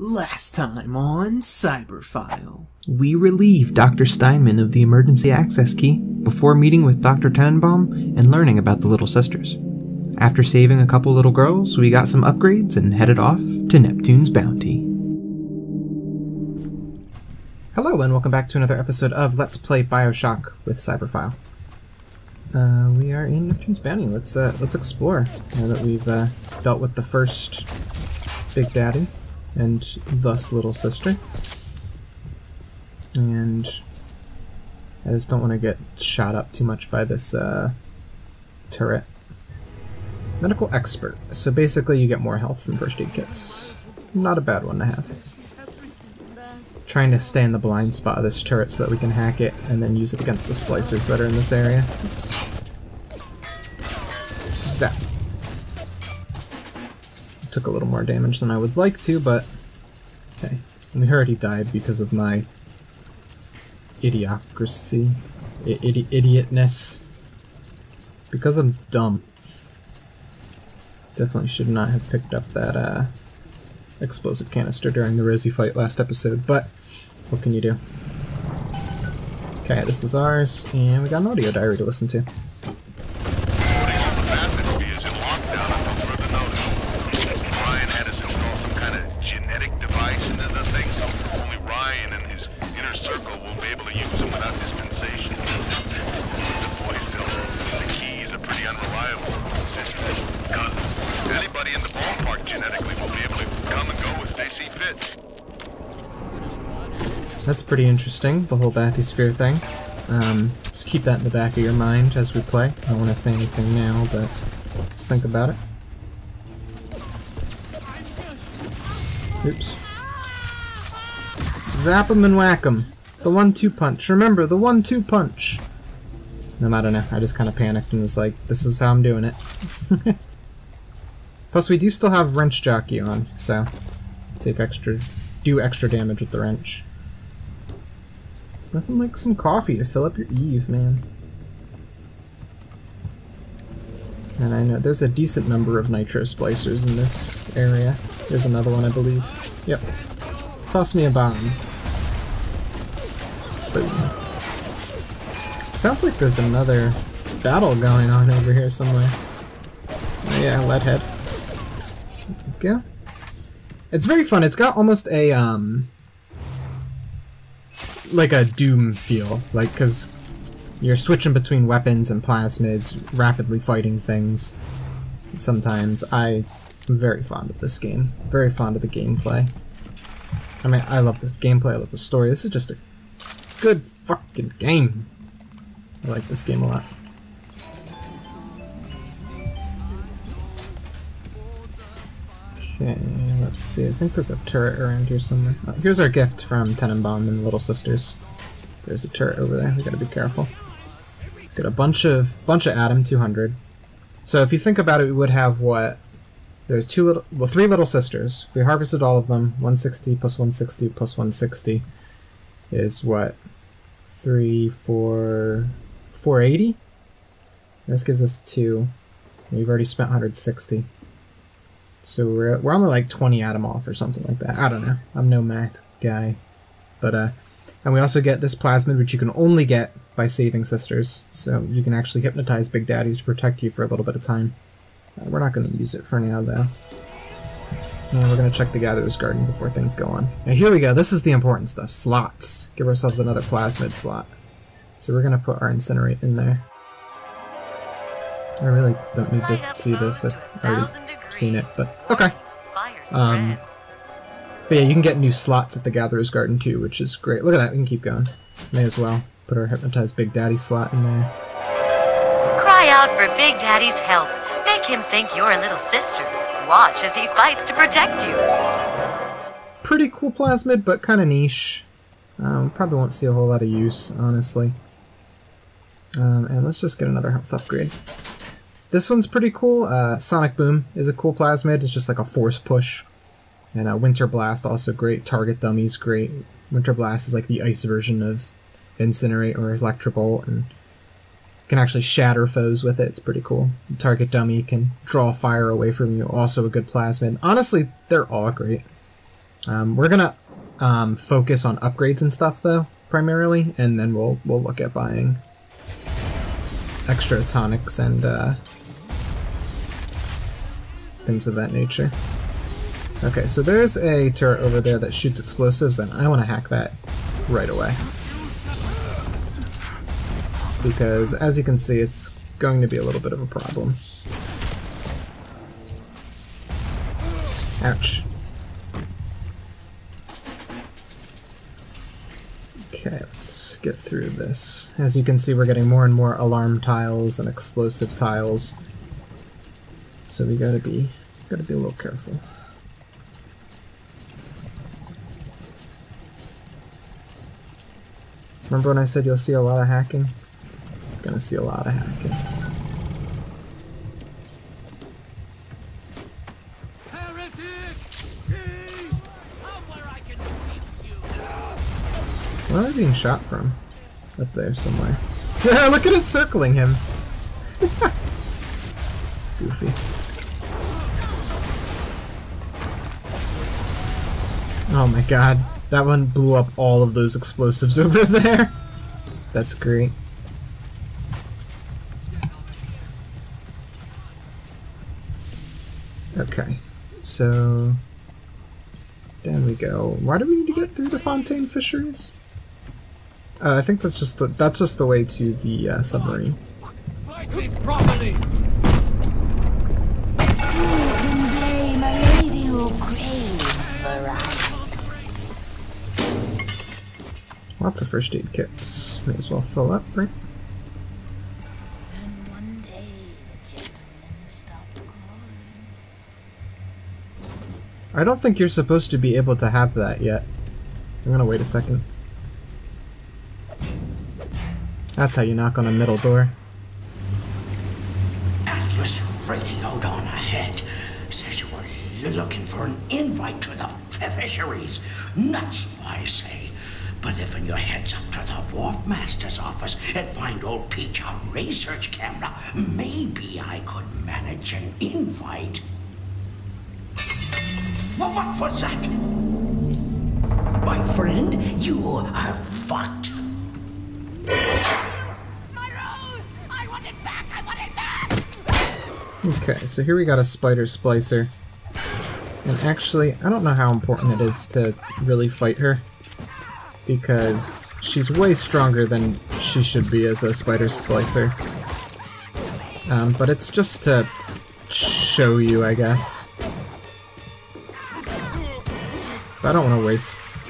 Last time on Cyberphile. We relieved Dr. Steinman of the emergency access key before meeting with Dr. Tenenbaum and learning about the Little Sisters. After saving a couple little girls, we got some upgrades and headed off to Neptune's bounty. Hello and welcome back to another episode of Let's Play Bioshock with Cyberphile. We are in Neptune's bounty. Let's explore now that we've dealt with the first Big Daddy and thus Little Sister. And I just don't want to get shot up too much by this turret. Medical expert. So basically you get more health from first aid kits. Not a bad one to have. Trying to stay in the blind spot of this turret so that we can hack it and then use it against the splicers that are in this area. Oops. Zap. Took a little more damage than I would like to, but okay. We heard he died because of my idiocracy. Idiotness. Because I'm dumb. Definitely should not have picked up that explosive canister during the Rosie fight last episode, but what can you do? Okay, this is ours, and we got an audio diary to listen to. That's pretty interesting, the whole bathysphere thing. Just keep that in the back of your mind as we play. I don't want to say anything now, but just think about it. Oops. Zap 'em and whack 'em. The 1-2 punch. Remember, the 1-2 punch. No, I don't know. I just kind of panicked and was like, this is how I'm doing it. Plus, we do still have wrench jockey on, so do extra damage with the wrench. Nothing like some coffee to fill up your Eve, man. And I know there's a decent number of nitro splicers in this area. There's another one, I believe. Yep. Toss me a bomb. Boom. Sounds like there's another battle going on over here somewhere. Oh yeah, Leadhead. There we go. It's very fun. It's got almost a, like a Doom feel, like, because you're switching between weapons and plasmids, rapidly fighting things. Sometimes I'm very fond of this game, very fond of the gameplay. I mean, I love the gameplay, I love the story. This is just a good fucking game. I like this game a lot. Okay, let's see. I think there's a turret around here somewhere. Oh, here's our gift from Tenenbaum and the Little Sisters. There's a turret over there. We gotta be careful. Got a bunch of Adam 200. So if you think about it, we would have what? There's three Little Sisters. If we harvested all of them, 160 plus 160 plus 160 is what? 480. This gives us 2. We've already spent 160. So we're only like 20 Adam off or something like that. I don't know. I'm no math guy. But and we also get this plasmid, which you can only get by saving sisters. So you can actually hypnotize Big Daddies to protect you for a little bit of time. We're not going to use it for now though. And we're going to check the Gatherer's Garden before things go on. Now here we go. This is the important stuff. Slots. Give ourselves another plasmid slot. So we're going to put our incinerate in there. I really don't need to see this. I've already seen it, but okay. But yeah, you can get new slots at the Gatherer's Garden too, which is great. Look at that, we can keep going. May as well put our hypnotized Big Daddy slot in there. Cry out for Big Daddy's help. Make him think you're a little sister. Watch as he fights to protect you. Pretty cool plasmid, but kind of niche. Probably won't see a whole lot of use, honestly. And let's just get another health upgrade. This one's pretty cool. Sonic Boom is a cool plasmid. It's just like a force push. And Winter Blast, also great. Target Dummy's great. Winter Blast is like the ice version of Incinerate or Electrobolt, and you can actually shatter foes with it. It's pretty cool. Target Dummy can draw fire away from you. Also a good plasmid. Honestly, they're all great. We're gonna focus on upgrades and stuff though, primarily, and then we'll look at buying extra tonics and things of that nature. Okay, so there's a turret over there that shoots explosives, and I want to hack that right away. Because, as you can see, it's going to be a little bit of a problem. Ouch. Okay, let's get through this. As you can see, we're getting more and more alarm tiles and explosive tiles. So we gotta be a little careful. Remember when I said you'll see a lot of hacking? You're gonna see a lot of hacking. Where are they being shot from? Up there somewhere. Yeah, look at it circling him! It's goofy. Oh my god, that one blew up all of those explosives over there. That's great. Okay, so down we go. Why do we need to get through the Fontaine Fisheries? I think that's just the way to the submarine. Properly. Lots of first aid kits. May as well fill up, right? And one day the gentleman stopped calling. I don't think you're supposed to be able to have that yet. I'm gonna wait a second. That's how you knock on a middle door. Atlas radioed on ahead. Says you were looking for an invite to the fisheries. Nuts, I say. But if your head's up to the Wharf Master's office and find old Peach on research camera, maybe I could manage an invite. Well, what was that? My friend, you are fucked. My rose! I want it back! I want it back! Okay, so here we got a spider splicer. And actually, I don't know how important it is to really fight her, because she's way stronger than she should be as a spider splicer. But it's just to show you, I guess. But I don't want to waste...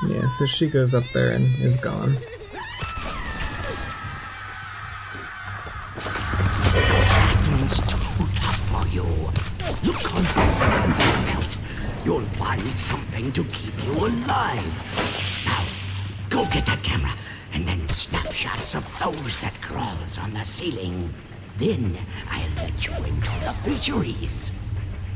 Yeah, so she goes up there and is gone. It's too tough for you. Look on the belt. You'll find something to keep you alive. Now, go get that camera, and then snapshots of those that crawls on the ceiling. Then I'll let you into the fisheries.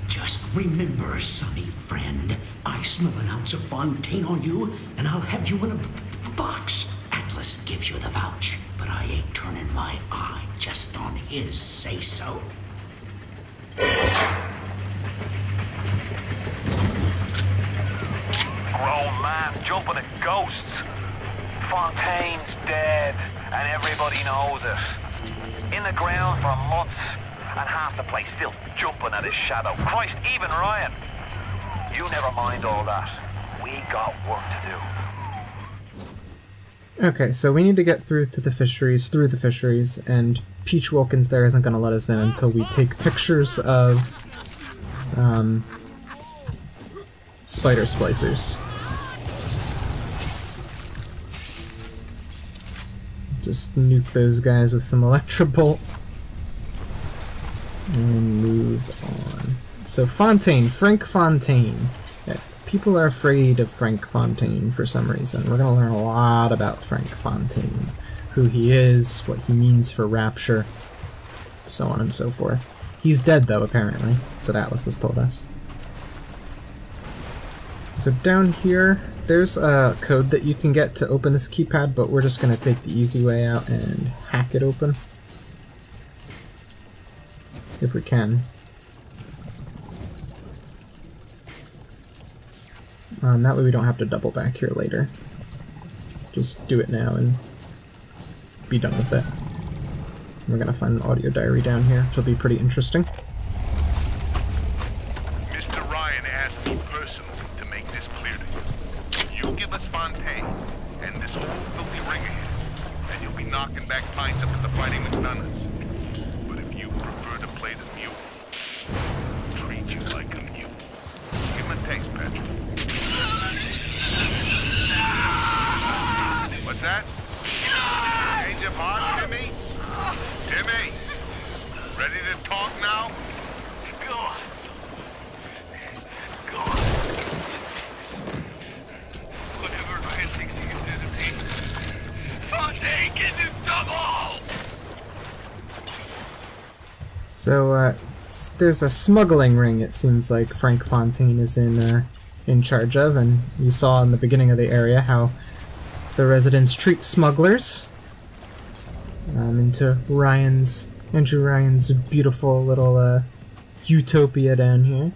Just remember, sonny friend, I smell an ounce of Fontaine on you, and I'll have you in a box. Atlas gives you the vouch, but I ain't turning my eye just on his say-so. Grown man jumping at ghosts. Fontaine's dead, and everybody knows it. In the ground for months, and half the place still jumping at his shadow. Christ, even Ryan. You never mind all that. We got work to do. Okay, so we need to get through the fisheries, and Peach Wilkins there isn't going to let us in until we take pictures of spider splicers. Just nuke those guys with some Electrobolt. And move on. So Fontaine, Frank Fontaine. Yeah, people are afraid of Frank Fontaine for some reason. We're going to learn a lot about Frank Fontaine. Who he is, what he means for Rapture, so on and so forth. He's dead though, apparently. That's what Atlas has told us. So down here, there's a code that you can get to open this keypad, but we're just going to take the easy way out and hack it open. If we can. That way we don't have to double back here later. Just do it now and be done with it. We're gonna find an audio diary down here, which will be pretty interesting. Mr. Ryan asked me personally to make this clear to you. You give us Fontaine and this whole filthy ring of his, and you'll be knocking back pints up at the Fighting McDonald's. But if you prefer to play the mule, treat you like a mule. Give him a taste, Patrick. What's that? Change of heart, Timmy? Timmy! Ready to talk now? Go on. Go on. Whatever Ryan thinks he can do to me, Fontaine can do double! So, there's a smuggling ring, it seems like Frank Fontaine is in charge of, and you saw in the beginning of the area how the residents treat smugglers. Into Andrew Ryan's beautiful little utopia down here.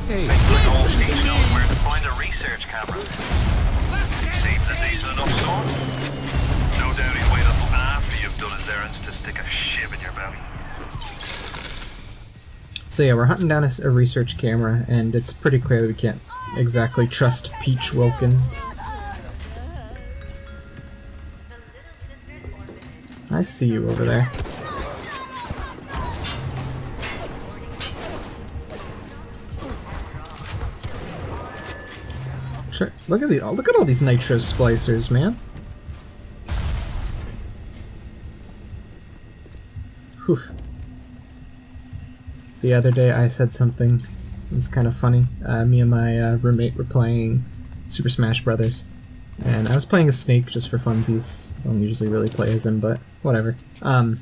Hey. He knows where to find a research camera. Seems a decent enough sort. No doubt he'll wait until after you've done his errands to stick a shiv in your belly. So yeah, we're hunting down a research camera, and it's pretty clear that we can't exactly trust Peach Wilkins. I see you over there. Look at all these nitro splicers, man. Whew. The other day I said something that's kind of funny. Me and my roommate were playing Super Smash Brothers, and I was playing as Snake just for funsies. I don't usually really play as him, but whatever. And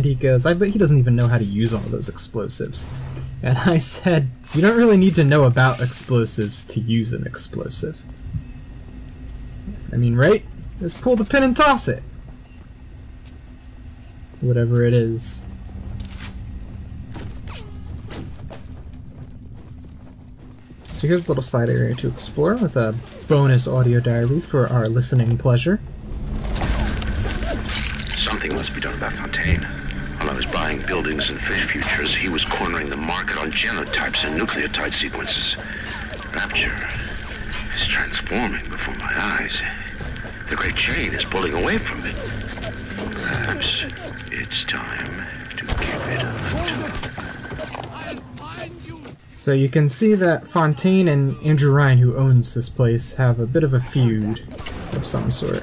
he goes, I bet he doesn't even know how to use all those explosives. And I said, you don't really need to know about explosives to use an explosive. I mean, right? Just pull the pin and toss it. Whatever it is. So here's a little side area to explore with a bonus audio diary for our listening pleasure. Something must be done about Fontaine. While I was buying buildings and fish futures, he was cornering the market on genotypes and nucleotide sequences. Rapture is transforming before my eyes. The great chain is pulling away from it. Perhaps it's time to give it up. So you can see that Fontaine and Andrew Ryan, who owns this place, have a bit of a feud of some sort.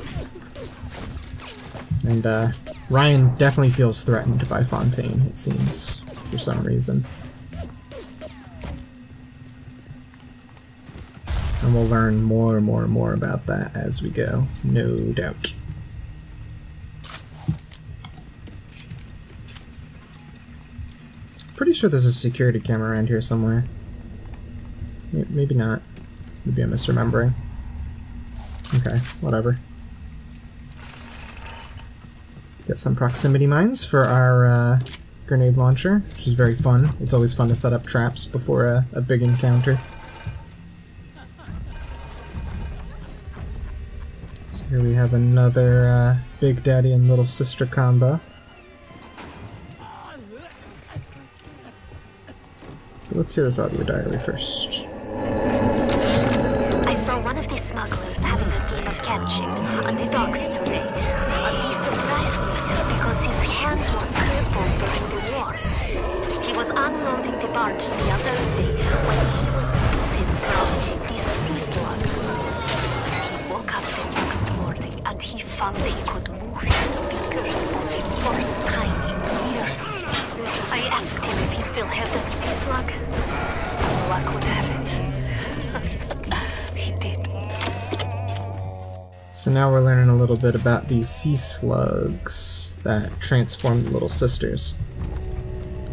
And Ryan definitely feels threatened by Fontaine, it seems, for some reason. And we'll learn more and more about that as we go, no doubt. Pretty sure there's a security camera around here somewhere. Maybe not. Maybe I'm misremembering. Okay, whatever. Get some proximity mines for our grenade launcher, which is very fun. It's always fun to set up traps before a big encounter. So here we have another Big Daddy and Little Sister combo. But let's hear this audio diary first. I saw one of the smugglers having a game of catching on the docks today. He surprised me because his hands were crippled during the war. He was unloading the barge the other day when he was bitten from the sea slug. He woke up the next morning and he found he could move his fingers for the first time in years. I asked him if he still had that sea slug. As luck would have it. He did. So now we're learning a little bit about these sea slugs that transform the Little Sisters.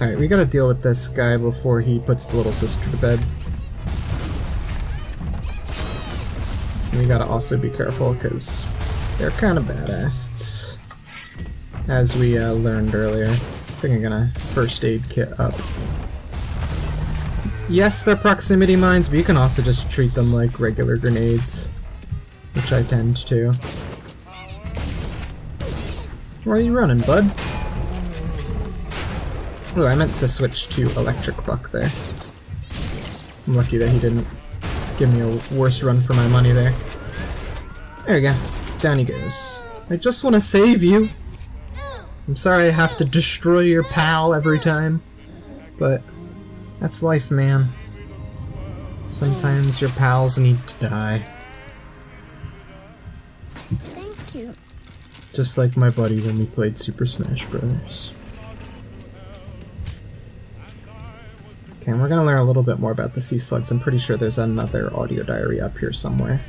Alright, we gotta deal with this guy before he puts the little sister to bed. We gotta also be careful, because they're kind of badass. As we learned earlier. I think I'm gonna first aid kit up. Yes, they're proximity mines, but you can also just treat them like regular grenades. Which I tend to. Where are you running, bud? Oh, I meant to switch to Electric Buck there. I'm lucky that he didn't give me a worse run for my money there. There we go. Down he goes. I just want to save you! I'm sorry I have to destroy your pal every time, but that's life, man. Sometimes your pals need to die. Thank you. Just like my buddy when we played Super Smash Bros. Okay, and we're gonna learn a little bit more about the sea slugs. I'm pretty sure there's another audio diary up here somewhere.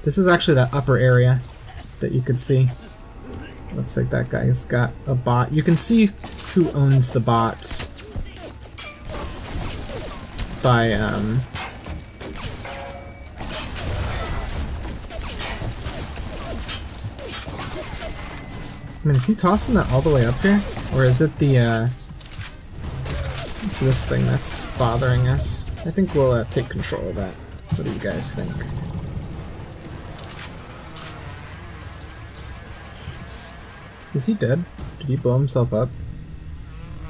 This is actually that upper area that you could see. Looks like that guy's got a bot. You can see who owns the bots by, I mean, is he tossing that all the way up here? Or is it the, it's this thing that's bothering us? I think we'll, take control of that. What do you guys think? Is he dead? Did he blow himself up?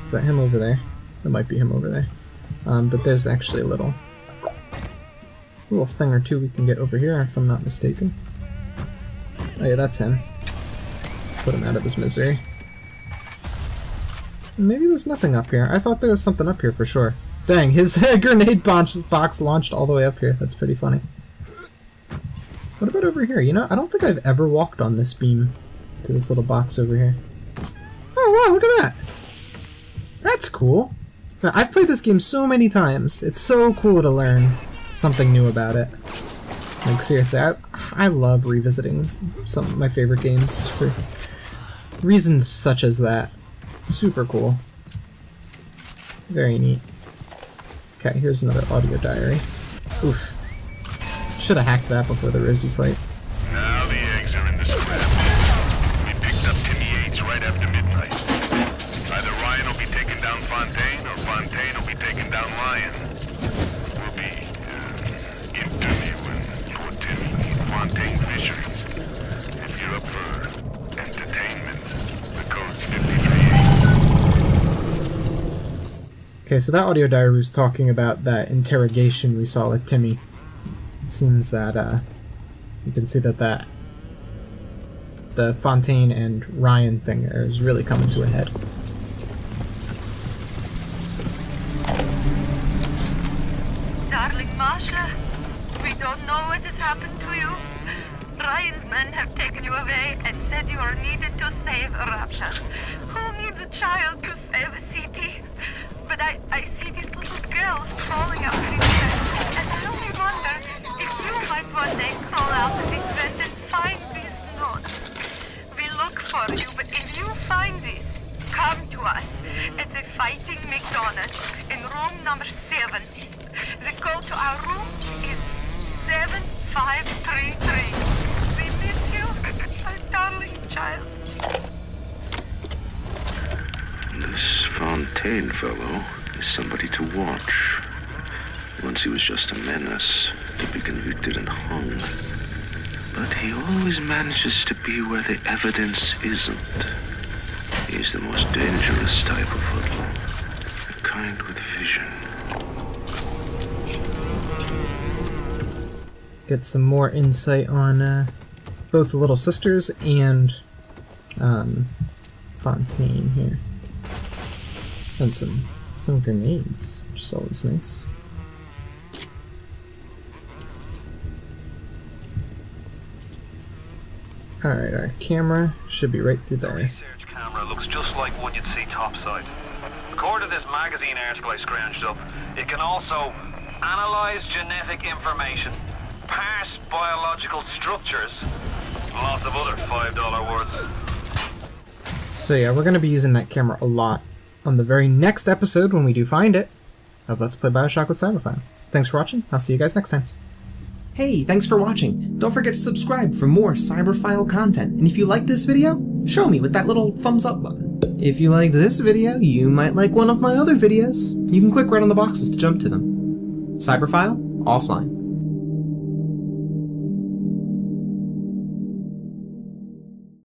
Is that him over there? That might be him over there. But there's actually a little thing or two we can get over here, if I'm not mistaken. Oh yeah, that's him. Put him out of his misery. Maybe there's nothing up here. I thought there was something up here for sure. Dang, his grenade box launched all the way up here. That's pretty funny. What about over here? You know, I don't think I've ever walked on this beam to this little box over here. Oh wow, look at that! That's cool. Now, I've played this game so many times. It's so cool to learn something new about it. Like seriously, I love revisiting some of my favorite games for reasons such as that. Super cool. Very neat. Okay, here's another audio diary. Oof. Should have hacked that before the Rosie fight. Now the eggs are in the scrap. We picked up Timmy Yates right after midnight. Either Ryan will be taking down Fontaine, or Fontaine will be taking down Ryan. We'll be interviewing poor Timmy, Fontaine Fisher. If you're up for entertainment, the code's 53. Okay, so that audio diary was talking about that interrogation we saw with Timmy. It seems that, you can see that the Fontaine and Ryan thing is really coming to a head. Darling Masha, we don't know what has happened to you. Ryan's men have taken you away and said you are needed to save Rapture. Who needs a child to save a city? But I see these little girls crawling out of this vent, and I only wonder if you might one day crawl out of this vent and find these notes. We look for you, but if you find these, come to us. It's a Fighting McDonald's in room number 7. The code to our room is 7533. We miss you, our darling child. This Fontaine fellow is somebody to watch. Once he was just a menace, to be convicted and hung. But he always manages to be where the evidence isn't. He's the most dangerous type of hoodlum. The kind with vision. Get some more insight on both the little sisters and Fontaine here. And some grenades, which is always nice. Alright, our camera should be right through there. The research camera looks just like one you'd see topside. According to this magazine article I scrounged up, it can also analyze genetic information, parse biological structures, lots of other $5 words. So yeah, we're going to be using that camera a lot on the very next episode, when we do find it, of Let's Play Bioshock with Cyberphile. Thanks for watching. I'll see you guys next time. Hey, thanks for watching. Don't forget to subscribe for more Cyberphile content. And if you like this video, show me with that little thumbs up button. If you liked this video, you might like one of my other videos. You can click right on the boxes to jump to them. Cyberphile, offline.